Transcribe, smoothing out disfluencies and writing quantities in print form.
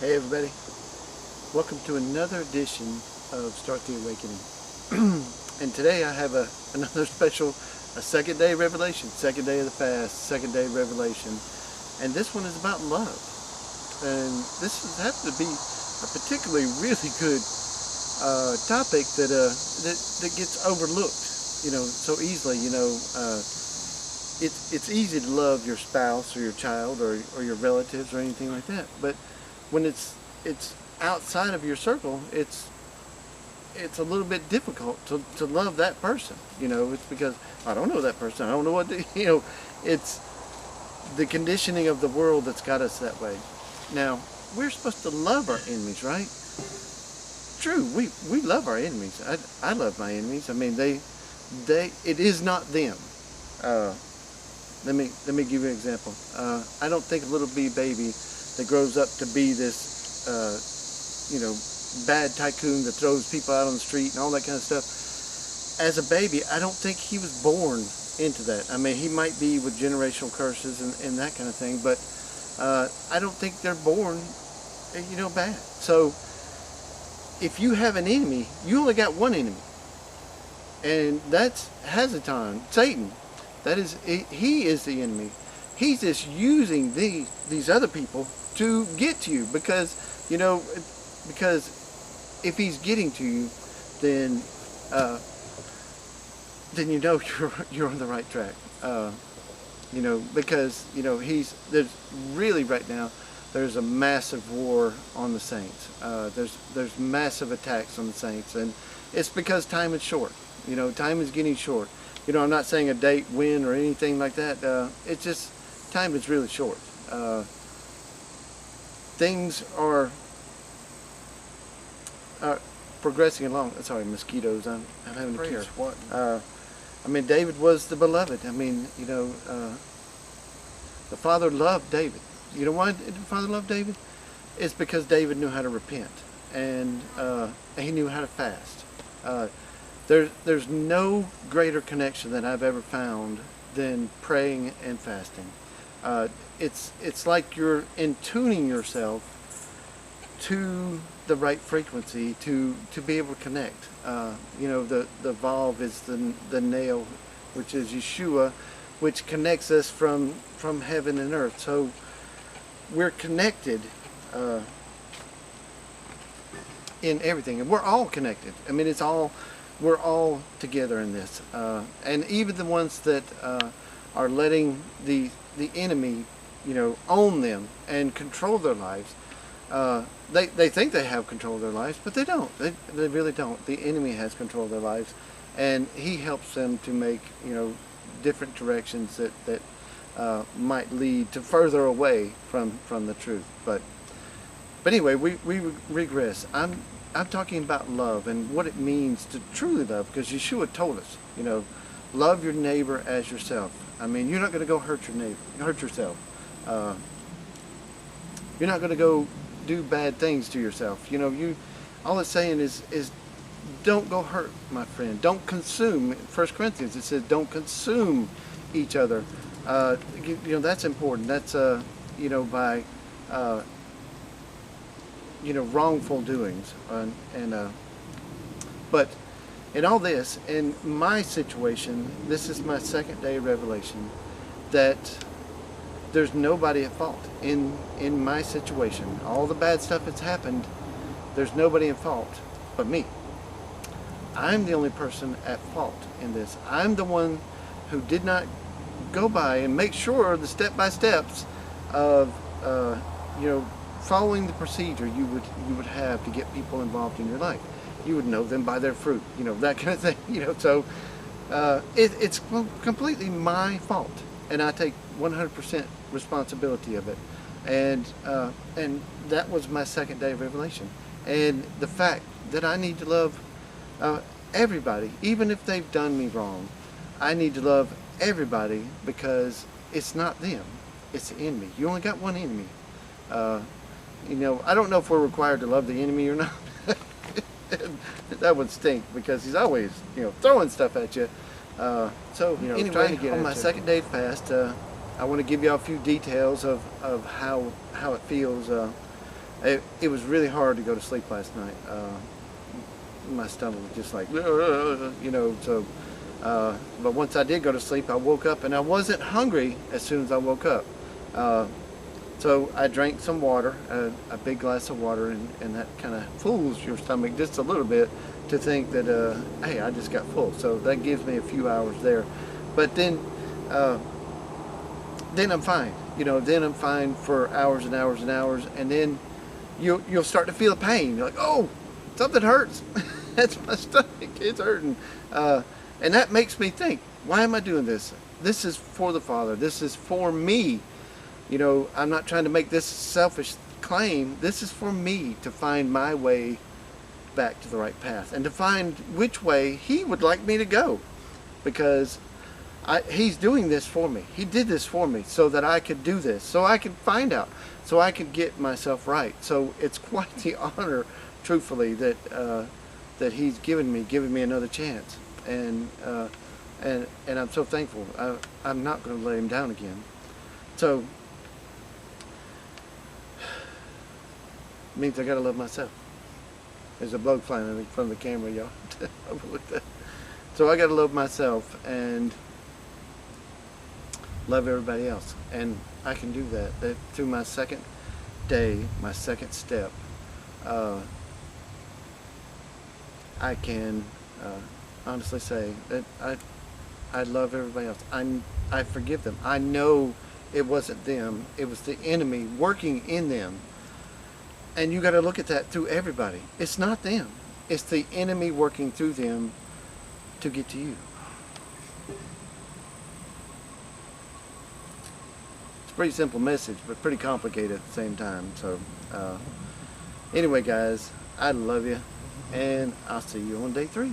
Hey everybody, welcome to another edition of Start the Awakening. And today I have another special, a second day revelation, second day of the fast, second day revelation. And this one is about love. And this happens to be a particularly really good topic that gets overlooked, so easily. It's easy to love your spouse or your child or your relatives or anything like that, but when it's outside of your circle, it's a little bit difficult to love that person. It's because I don't know that person. I don't know what it's the conditioning of the world that's got us that way. Now, we're supposed to love our enemies, right? True, we love our enemies. I love my enemies. I mean, it is not them. Let me give you an example. I don't think a little baby that grows up to be this, bad tycoon that throws people out on the street and all that kind of stuff. As a baby, I don't think he was born into that. I mean, he might be with generational curses and that kind of thing, but I don't think they're born, bad. So, if you have an enemy, you only got one enemy, and that's Hasatan, Satan. That is, he is the enemy. He's just using these other people to get to you because if he's getting to you, then you're on the right track. Because there's really right now there's a massive war on the saints. There's massive attacks on the saints, and it's because time is short. Time is getting short. I'm not saying a date when or anything like that. It's just time is really short. Things are progressing along. Sorry, mosquitoes. I'm having to kiss. What? I mean, David was the beloved. I mean, the Father loved David. You know why did the Father love David? It's because David knew how to repent, and he knew how to fast. There's no greater connection that I've ever found than praying and fasting. It's like you're tuning yourself to the right frequency to be able to connect. The valve is the nail, which is Yeshua, which connects us from heaven and earth. So we're connected in everything, and we're all connected. I mean, we're all together in this, and even the ones that are letting the enemy, own them and control their lives. They think they have control of their lives, but they don't. They really don't. The enemy has control of their lives, and he helps them to make different directions that might lead to further away from the truth. But anyway, we regress. I'm talking about love and what it means to truly love, because Yeshua told us, love your neighbor as yourself. I mean, you're not going to go hurt your neighbor, hurt yourself. You're not going to go do bad things to yourself. All it's saying is don't go hurt my friend. Don't consume. 1 Corinthians, it says don't consume each other. That's important. That's by wrongful doings, but in all this, in my situation, this is my second day revelation, that there's nobody at fault in my situation. All the bad stuff that's happened, there's nobody at fault but me. I'm the only person at fault in this. I'm the one who did not go by and make sure the step-by-steps of following the procedure you would have to get people involved in your life. You would know them by their fruit, that kind of thing. So it's completely my fault, and I take 100% responsibility of it. And that was my second day of revelation. And the fact that I need to love everybody, even if they've done me wrong. I need to love everybody because it's not them, it's the enemy. You only got one enemy. I don't know if we're required to love the enemy or not. That would stink, because he's always, throwing stuff at you. Anyway, trying to get on my second day fast, I want to give you a few details of how it feels it was really hard to go to sleep last night. My stomach was just like, you know, so, but once I did go to sleep, I woke up and I wasn't hungry as soon as I woke up. So I drank some water, a big glass of water, and that kind of fools your stomach just a little bit to think that, hey, I just got full. So that gives me a few hours there. But then I'm fine. You know, then I'm fine for hours and hours and hours, and then you'll start to feel a pain. You're like, oh, something hurts. That's my stomach. It's hurting. And that makes me think, why am I doing this? This is for the Father. This is for me. You know, I'm not trying to make this selfish claim. This is for me to find my way back to the right path and to find which way He would like me to go, because He's doing this for me. He did this for me so that I could do this, so I could find out, so I could get myself right. So it's quite the honor, truthfully, that that He's given me another chance, and I'm so thankful. I'm not going to let Him down again. So means I gotta love myself. There's a bug flying in front of the camera, y'all. Overlook that. So I gotta love myself and love everybody else, and I can do that. That through my second day, my second step, I can honestly say that I love everybody else. I forgive them. I know it wasn't them. It was the enemy working in them. And you got to look at that through everybody. It's not them. It's the enemy working through them to get to you. It's a pretty simple message, but pretty complicated at the same time. So anyway, guys, I love you, and I'll see you on day 3.